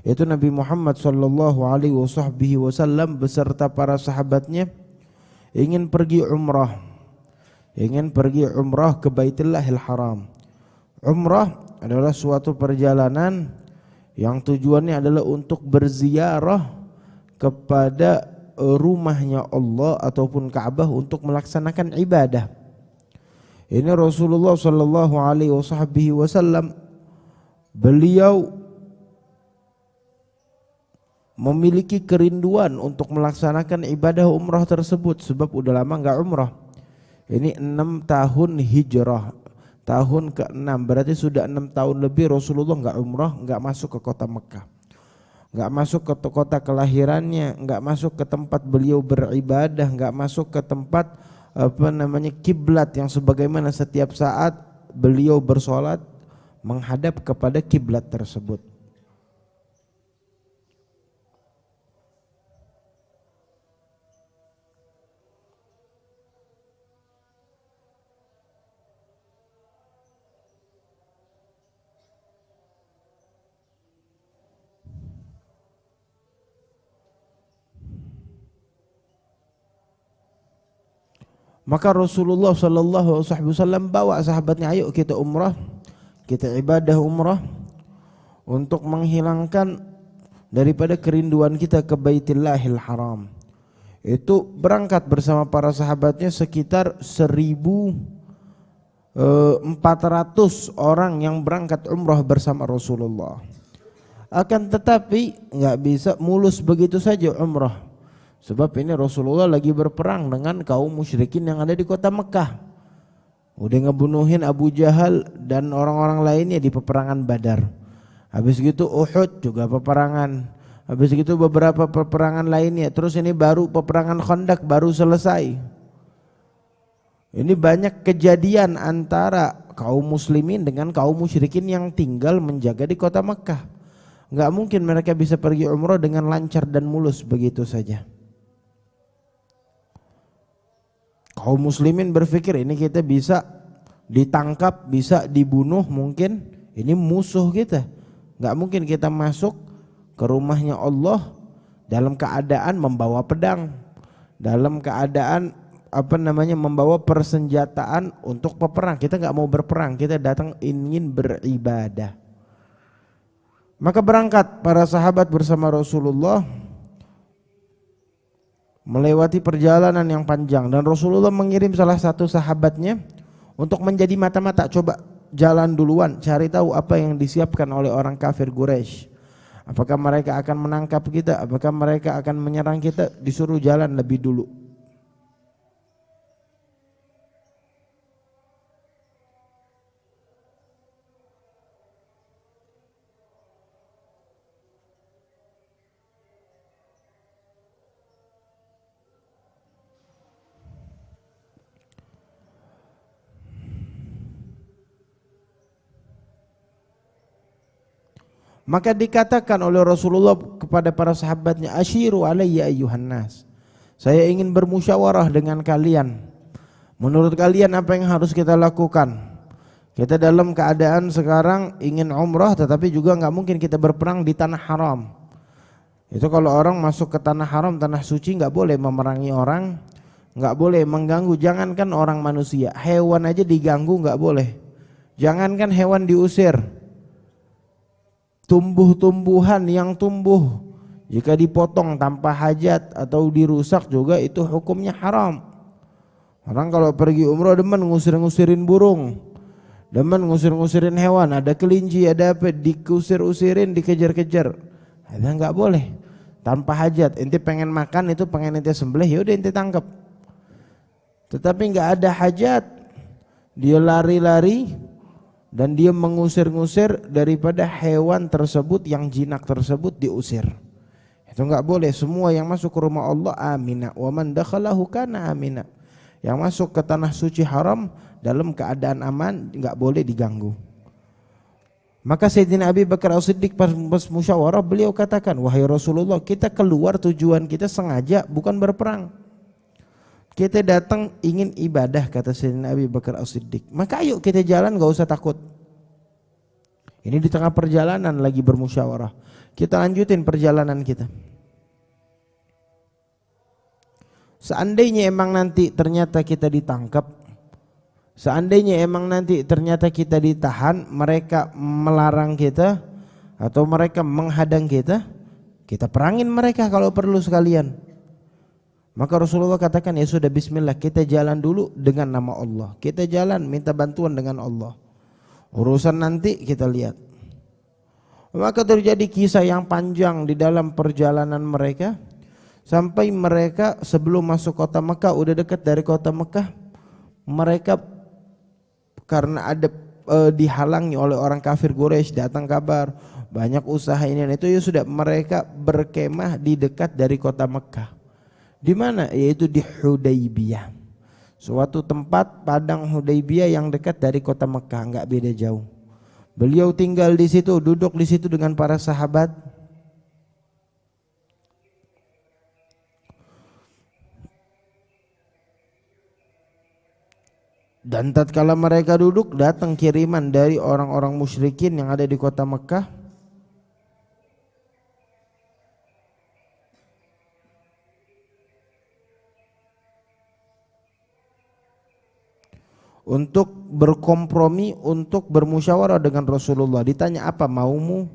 Itu Nabi Muhammad sallallahu alaihi wasallam beserta para sahabatnya ingin pergi umrah. Ingin pergi umrah ke Baitullahil Haram. Umrah adalah suatu perjalanan yang tujuannya adalah untuk berziarah kepada rumahnya Allah ataupun Ka'bah untuk melaksanakan ibadah. Ini Rasulullah sallallahu alaihi wasallam beliau memiliki kerinduan untuk melaksanakan ibadah umrah tersebut sebab udah lama enggak umrah. Ini 6 tahun hijrah, tahun ke-6, berarti sudah 6 tahun lebih Rasulullah enggak umrah, enggak masuk ke kota Mekah, enggak masuk ke kota kelahirannya, enggak masuk ke tempat beliau beribadah, enggak masuk ke tempat kiblat yang sebagaimana setiap saat beliau bersolat menghadap kepada kiblat tersebut. Maka Rasulullah sallallahu alaihi wasallam bawa sahabatnya, ayo kita umrah, kita ibadah umrah untuk menghilangkan daripada kerinduan kita ke Baitullahil Haram. Itu berangkat bersama para sahabatnya sekitar 1.400 orang yang berangkat umrah bersama Rasulullah. Akan tetapi enggak bisa mulus begitu saja umrah. Sebab ini Rasulullah lagi berperang dengan kaum musyrikin yang ada di kota Mekah. Udah ngebunuhin Abu Jahal dan orang-orang lainnya di peperangan Badar. Habis gitu Uhud juga peperangan. Habis gitu beberapa peperangan lainnya. Terus ini baru peperangan Khandaq baru selesai. Ini banyak kejadian antara kaum muslimin dengan kaum musyrikin yang tinggal menjaga di kota Mekah. Enggak mungkin mereka bisa pergi umrah dengan lancar dan mulus begitu saja. Kaum muslimin berpikir ini kita bisa ditangkap, bisa dibunuh, mungkin ini musuh kita. Enggak mungkin kita masuk ke rumahnya Allah dalam keadaan membawa pedang, dalam keadaan membawa persenjataan untuk peperang. Kita enggak mau berperang, kita datang ingin beribadah. Maka berangkat para sahabat bersama Rasulullah melewati perjalanan yang panjang, dan Rasulullah mengirim salah satu sahabatnya untuk menjadi mata-mata, coba jalan duluan, cari tahu apa yang disiapkan oleh orang kafir Quraisy. Apakah mereka akan menangkap kita, apakah mereka akan menyerang kita, disuruh jalan lebih dulu. Maka dikatakan oleh Rasulullah kepada para sahabatnya, asyiru alayya ayyuhan nas, saya ingin bermusyawarah dengan kalian. Menurut kalian apa yang harus kita lakukan? Kita dalam keadaan sekarang ingin umrah, tetapi juga enggak mungkin kita berperang di tanah haram. Itu kalau orang masuk ke tanah haram, tanah suci, enggak boleh memerangi orang, enggak boleh mengganggu. Jangankan orang manusia, hewan aja diganggu enggak boleh. Jangankan hewan diusir, tumbuh-tumbuhan yang tumbuh jika dipotong tanpa hajat atau dirusak juga itu hukumnya haram. Orang kalau pergi umrah demen ngusir-ngusirin burung, demen ngusir-ngusirin hewan, ada kelinci, ada apa, dikusir-usirin, dikejar-kejar. Ada enggak boleh tanpa hajat. Ente pengen makan itu, pengen ente sembelih, ya udah ente tangkap. Tetapi enggak ada hajat, dia lari-lari dan dia mengusir-ngusir daripada hewan tersebut, yang jinak tersebut diusir. Itu enggak boleh. Semua yang masuk ke rumah Allah amina, wa man dakhalahu kana amina. Yang masuk ke tanah suci haram dalam keadaan aman, enggak boleh diganggu. Maka Sayyidina Abi Bakar As-Siddiq pas musyawarah, beliau katakan, wahai Rasulullah, kita keluar tujuan kita sengaja bukan berperang. Kita datang ingin ibadah, kata Sayyidina Abi Bakar As-Siddiq. Maka ayo kita jalan, gak usah takut. Ini di tengah perjalanan lagi bermusyawarah. kita lanjutin perjalanan kita. Seandainya emang nanti ternyata kita ditangkap, seandainya emang nanti ternyata kita ditahan, mereka melarang kita atau mereka menghadang kita, kita perangin mereka kalau perlu sekalian. Maka Rasulullah katakan, ya sudah, bismillah, kita jalan dulu dengan nama Allah, kita jalan minta bantuan dengan Allah, urusan nanti kita lihat. Maka terjadi kisah yang panjang di dalam perjalanan mereka, sampai mereka sebelum masuk kota Mekah, udah dekat dari kota Mekah, mereka karena ada dihalangi oleh orang kafir Quraisy, datang kabar banyak usaha ini dan itu, ya sudah, mereka berkemah di dekat dari kota Mekah. Di mana? Yaitu di Hudaybiyah, suatu tempat padang Hudaybiyah yang dekat dari kota Mekah, enggak beda jauh. Beliau tinggal di situ, duduk di situ dengan para sahabat. Dan tatkala mereka duduk, datang kiriman dari orang-orang musyrikin yang ada di kota Mekah untuk berkompromi, untuk bermusyawarah dengan Rasulullah. Ditanya, apa maumu?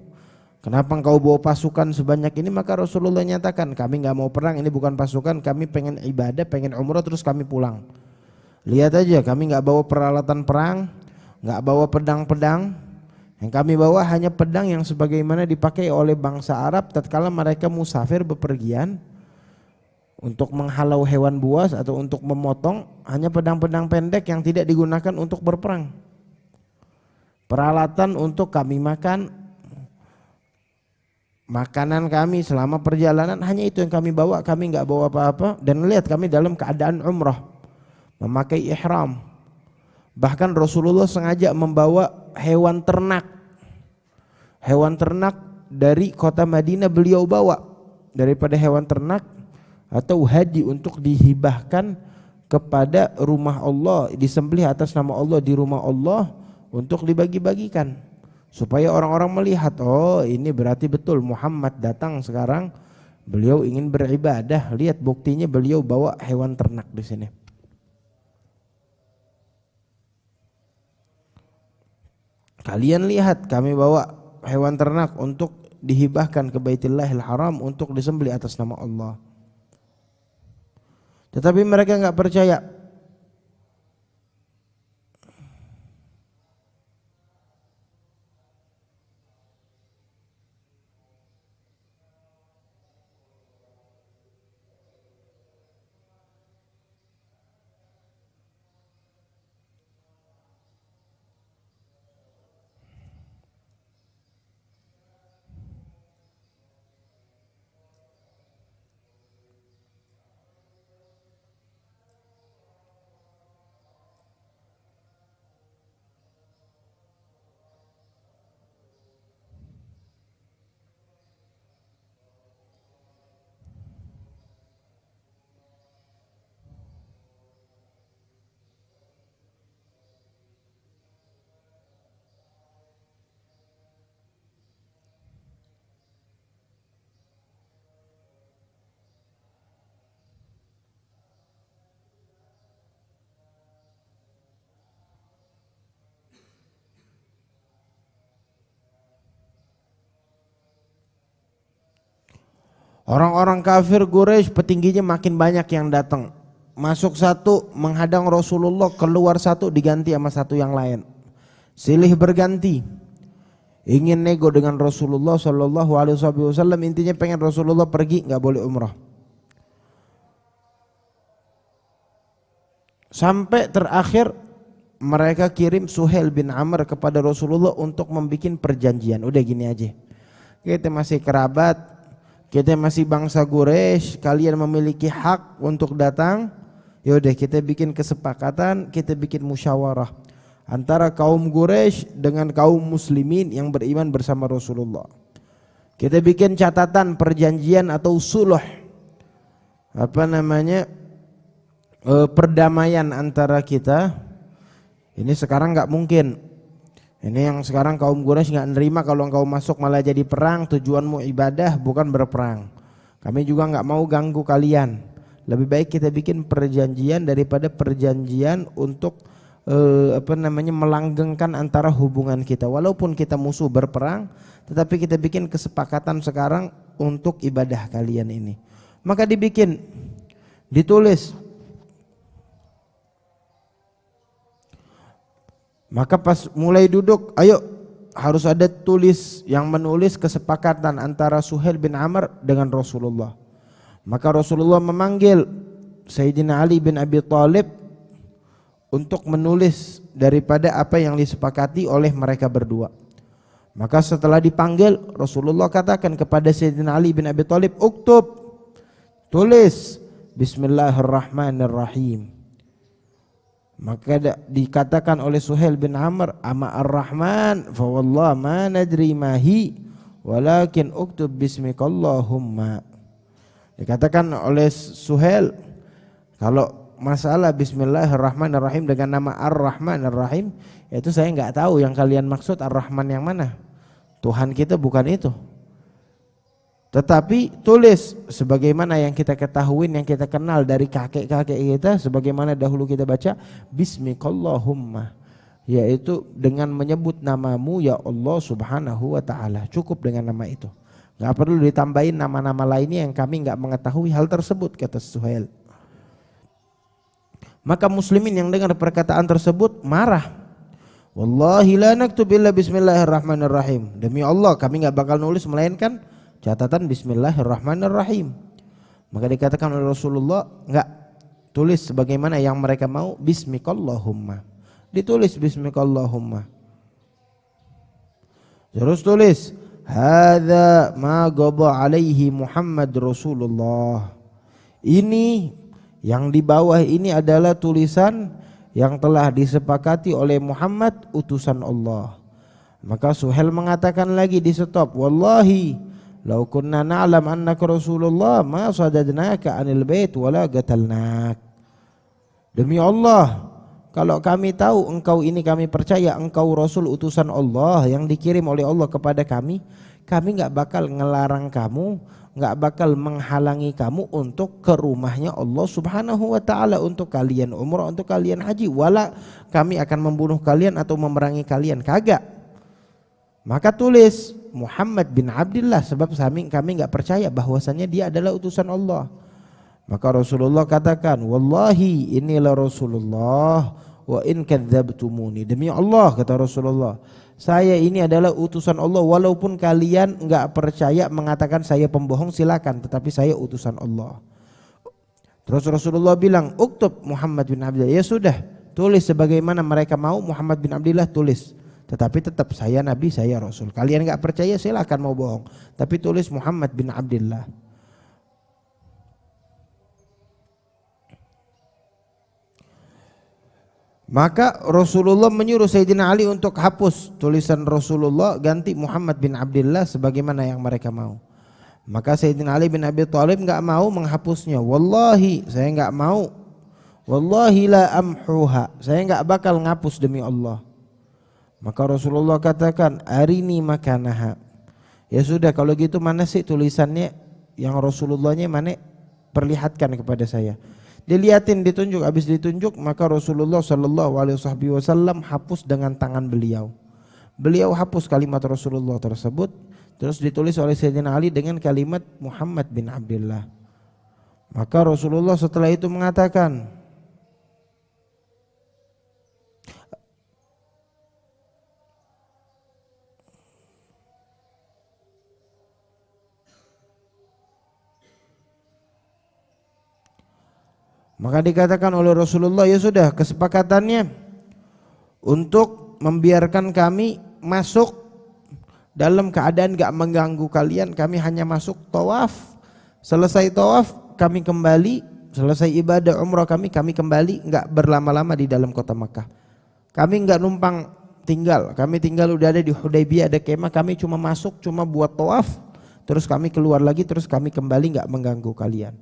Kenapa engkau bawa pasukan sebanyak ini? Maka Rasulullah nyatakan, kami nggak mau perang, ini bukan pasukan, kami pengen ibadah, pengen umrah, terus kami pulang. Lihat aja, kami nggak bawa peralatan perang, nggak bawa pedang-pedang. Yang kami bawa hanya pedang yang sebagaimana dipakai oleh bangsa Arab tatkala mereka musafir bepergian untuk menghalau hewan buas atau untuk memotong, hanya pedang-pedang pendek yang tidak digunakan untuk berperang. Peralatan untuk kami makan, makanan kami selama perjalanan, hanya itu yang kami bawa, kami nggak bawa apa-apa. Dan lihat, kami dalam keadaan umrah, memakai ihram. Bahkan Rasulullah sengaja membawa hewan ternak. Hewan ternak dari kota Madinah beliau bawa, daripada hewan ternak atau hadi untuk dihibahkan kepada rumah Allah, disembelih atas nama Allah di rumah Allah untuk dibagi-bagikan, supaya orang-orang melihat, oh ini berarti betul Muhammad datang sekarang, beliau ingin beribadah. Lihat buktinya, beliau bawa hewan ternak di sini. Kalian lihat, kami bawa hewan ternak untuk dihibahkan ke Baitullahil Haram untuk disembelih atas nama Allah. Tetapi mereka enggak percaya. Orang-orang kafir Quraisy petingginya makin banyak yang datang. Masuk satu menghadang Rasulullah, keluar satu diganti sama satu yang lain. Silih berganti. Ingin nego dengan Rasulullah sallallahu alaihi wasallam, intinya pengen Rasulullah pergi, enggak boleh umrah. Sampai terakhir mereka kirim Suhail bin Amr kepada Rasulullah untuk membuat perjanjian. Udah gini aja. Kita masih kerabat, kita masih bangsa Quraisy, kalian memiliki hak untuk datang. Yaudah kita bikin kesepakatan, kita bikin musyawarah antara kaum Quraisy dengan kaum muslimin yang beriman bersama Rasulullah. Kita bikin catatan perjanjian atau suluh, perdamaian antara kita. Ini sekarang nggak mungkin. Ini yang sekarang kaum Quraisy nggak nerima kalau engkau masuk malah jadi perang, tujuanmu ibadah bukan berperang. Kami juga nggak mau ganggu kalian. Lebih baik kita bikin perjanjian daripada perjanjian untuk melanggengkan antara hubungan kita. Walaupun kita musuh berperang, tetapi kita bikin kesepakatan sekarang untuk ibadah kalian ini. Maka dibikin, ditulis. Maka pas mulai duduk, ayo harus ada tulis yang menulis kesepakatan antara Suhail bin Amr dengan Rasulullah. Maka Rasulullah memanggil Sayyidina Ali bin Abi Thalib untuk menulis daripada apa yang disepakati oleh mereka berdua. Maka setelah dipanggil, Rasulullah katakan kepada Sayyidina Ali bin Abi Thalib, "Uktub, tulis Bismillahirrahmanirrahim." Maka dikatakan oleh Suhail bin Amr, "Ama ar-Rahman fa wallah ma nadri ma hi walakin uktub bismikallahumma." Dikatakan oleh Suhail, kalau masalah Bismillahirrahmanirrahim dengan nama Ar-Rahman Ar-Rahim, itu saya enggak tahu yang kalian maksud Ar-Rahman yang mana. Tuhan kita bukan itu. Tetapi tulis sebagaimana yang kita ketahui, yang kita kenal dari kakek-kakek kita, sebagaimana dahulu kita baca Bismikallahumma, yaitu dengan menyebut namamu ya Allah subhanahu wa ta'ala. Cukup dengan nama itu, gak perlu ditambahin nama-nama lainnya yang kami gak mengetahui hal tersebut, kata Suhail. Maka muslimin yang dengar perkataan tersebut marah. Wallahi la naktub illa bismillahirrahmanirrahim. Demi Allah kami gak bakal nulis melainkan catatan Bismillahirrahmanirrahim. Maka dikatakan oleh Rasulullah, enggak, tulis sebagaimana yang mereka mau, Bismikallahumma. Ditulis Bismikallahumma. Terus tulis, hadza ma qada alaihi Muhammad Rasulullah. Ini yang di bawah ini adalah tulisan yang telah disepakati oleh Muhammad utusan Allah. Maka Suhail mengatakan lagi di stop, wallahi lau kunna na'lam annaka Rasulullah ma sadadnaka anil bait wala qatalnak. Demi Allah, kalau kami tahu engkau ini, kami percaya engkau Rasul utusan Allah yang dikirim oleh Allah kepada kami enggak bakal ngelarang kamu, enggak bakal menghalangi kamu untuk ke rumahnya Allah subhanahu wa ta'ala, untuk kalian umrah, untuk kalian haji, wala kami akan membunuh kalian atau memerangi kalian, kagak. Maka tulis Muhammad bin Abdullah, sebab kami enggak percaya bahwasannya dia adalah utusan Allah. Maka Rasulullah katakan, wallahi inilah Rasulullah wa in kadzabtumuni. Demi Allah, kata Rasulullah, saya ini adalah utusan Allah, walaupun kalian enggak percaya mengatakan saya pembohong, silakan, tetapi saya utusan Allah. Terus Rasulullah bilang, uktub Muhammad bin Abdullah. Ya sudah, tulis sebagaimana mereka mau, Muhammad bin Abdullah tulis. Tetapi tetap saya Nabi, saya Rasul. Kalian enggak percaya, silakan mau bohong, tapi tulis Muhammad bin Abdullah. Maka Rasulullah menyuruh Sayyidina Ali untuk hapus tulisan Rasulullah, ganti Muhammad bin Abdullah sebagaimana yang mereka mau. Maka Sayyidina Ali bin Abi Thalib enggak mau menghapusnya. Wallahi, saya enggak mau. Wallahi la amhuha, saya enggak bakal ngapus demi Allah. Maka Rasulullah katakan, arini makanaha. Ya sudah, kalau gitu mana sih tulisannya yang Rasulullahnya, mana, perlihatkan kepada saya. Dilihatin, ditunjuk, habis ditunjuk maka Rasulullah sallallahu alaihi wasallam hapus dengan tangan beliau. Beliau hapus kalimat Rasulullah tersebut, terus ditulis oleh Sayyidina Ali dengan kalimat Muhammad bin Abdullah. Maka Rasulullah setelah itu mengatakan, maka dikatakan oleh Rasulullah, ya sudah, kesepakatannya untuk membiarkan kami masuk dalam keadaan gak mengganggu kalian. Kami hanya masuk tawaf, selesai tawaf kami kembali, selesai ibadah umrah kami kembali, gak berlama-lama di dalam kota Makkah. Kami gak numpang tinggal, kami tinggal udah ada di Hudaybiyah, ada kemah, kami cuma masuk, cuma buat tawaf, terus kami keluar lagi, terus kami kembali, gak mengganggu kalian.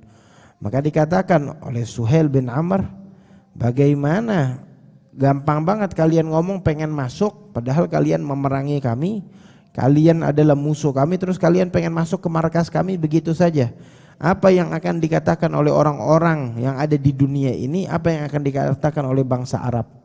Maka dikatakan oleh Suhail bin Amr, bagaimana Gampang banget kalian ngomong pengen masuk, padahal kalian memerangi kami, kalian adalah musuh kami, terus kalian pengen masuk ke markas kami begitu saja. Apa yang akan dikatakan oleh orang-orang yang ada di dunia ini, apa yang akan dikatakan oleh bangsa Arab?